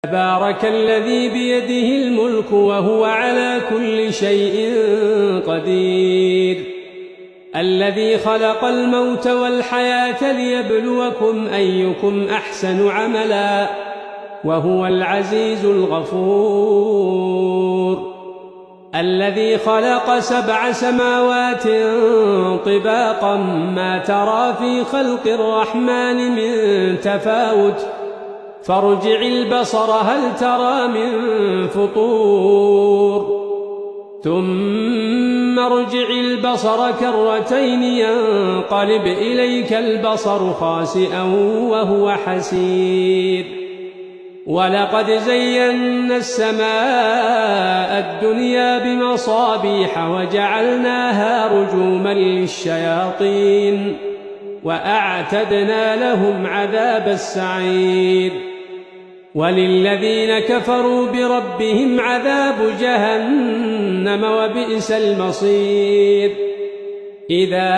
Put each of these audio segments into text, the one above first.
تبارك الذي بيده الملك وهو على كل شيء قدير الذي خلق الموت والحياة ليبلوكم أيكم أحسن عملا وهو العزيز الغفور الذي خلق 7 سماوات طباقا ما ترى في خلق الرحمن من تفاوت فارجع البصر هل ترى من فطور ثم ارجع البصر كرتين ينقلب إليك البصر خاسئا وهو حسير ولقد زينا السماء الدنيا بمصابيح وجعلناها رجوما للشياطين وأعتدنا لهم عذاب السعير وللذين كفروا بربهم عذاب جهنم وبئس المصير إذا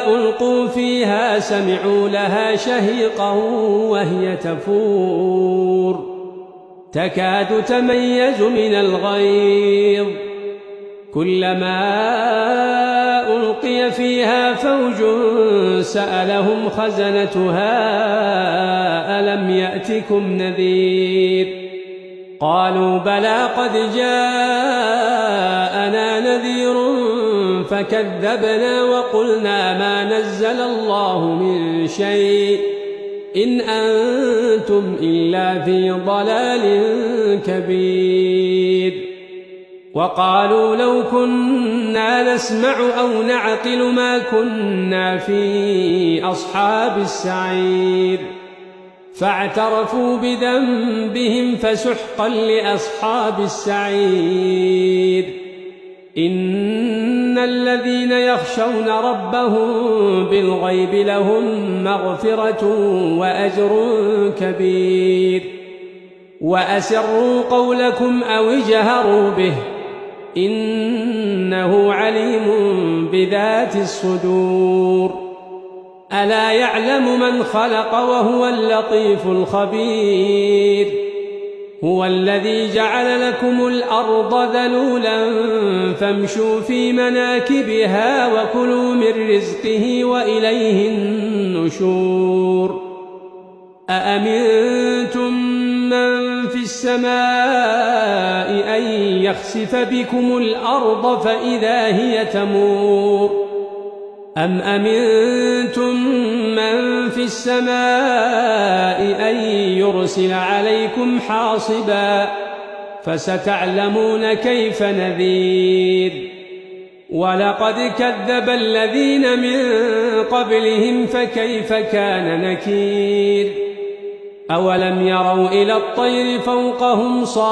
ألقوا فيها سمعوا لها شهيقا وهي تفور تكاد تميز من الغيظ كلما ألقي فيها فوج سألهم خزنتها ألم يأتكم نذير قالوا بلى قد جاءنا نذير فكذبنا وقلنا ما نزل الله من شيء إن أنتم إلا في ضلال كبير وقالوا لو كنا نسمع أو نعقل ما كنا في أصحاب السعير فاعترفوا بذنبهم فسحقا لأصحاب السعير إن الذين يخشون ربهم بالغيب لهم مغفرة وأجر كبير وأسروا قولكم أو اجهروا به إنه عليم بذات الصدور ألا يعلم من خلق وهو اللطيف الخبير هو الذي جعل لكم الأرض ذلولا فامشوا في مناكبها وكلوا من رزقه وإليه النشور أأمنتم من في السماء أن يخسف بكم الأرض فإذا هي تمور أم أمنتم من في السماء أن يرسل عليكم حاصبا فستعلمون كيف نذير ولقد كذب الذين من قبلهم فكيف كان نكير أولم يروا إلى الطير فوقهم صافات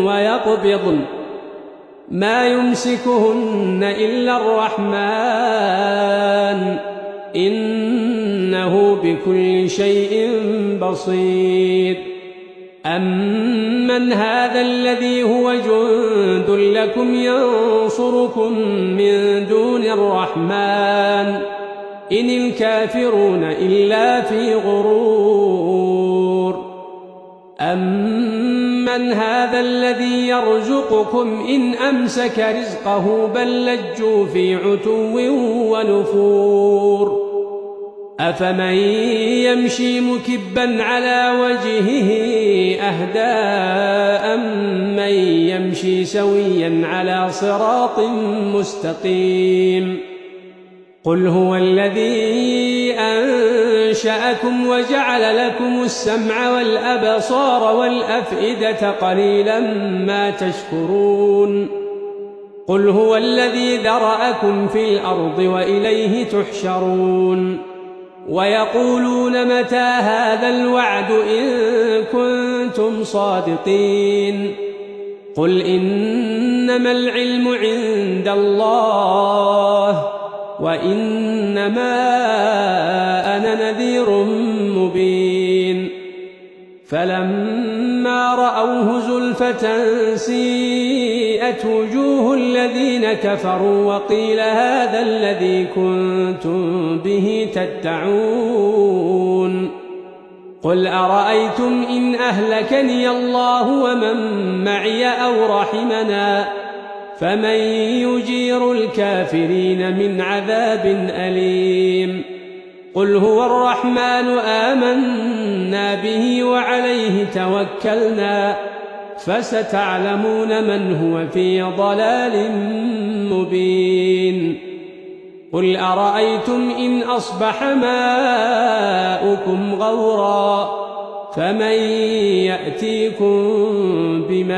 ويقبضن ما يمسكهن إلا الرحمن إنه بكل شيء بصير أمن هذا الذي هو جند لكم ينصركم من دون الرحمن إن الكافرون إلا في غرور أمن هذا الذي يرزقكم إن أمسك رزقه بل لجوا في عتو ونفور أفمن يمشي مكبا على وجهه أهدى أمن يمشي سويا على صراط مستقيم قل هو الذي أنشأكم وجعل لكم السمع والأبصار والأفئدة قليلا ما تشكرون قل هو الذي ذرأكم في الأرض وإليه تحشرون ويقولون متى هذا الوعد إن كنتم صادقين قل إنما العلم عند الله وإنما أنا نذير مبين فلما رأوه زلفة سيئت وجوه الذين كفروا وقيل هذا الذي كنتم به تدعون قل أرأيتم إن أهلكني الله ومن معي أو رحمنا فمن يجير الكافرين من عذاب أليم قل هو الرحمن آمنا به وعليه توكلنا فستعلمون من هو في ضلال مبين قل أرأيتم إن أصبح ماؤكم غورا فمن يأتيكم بماء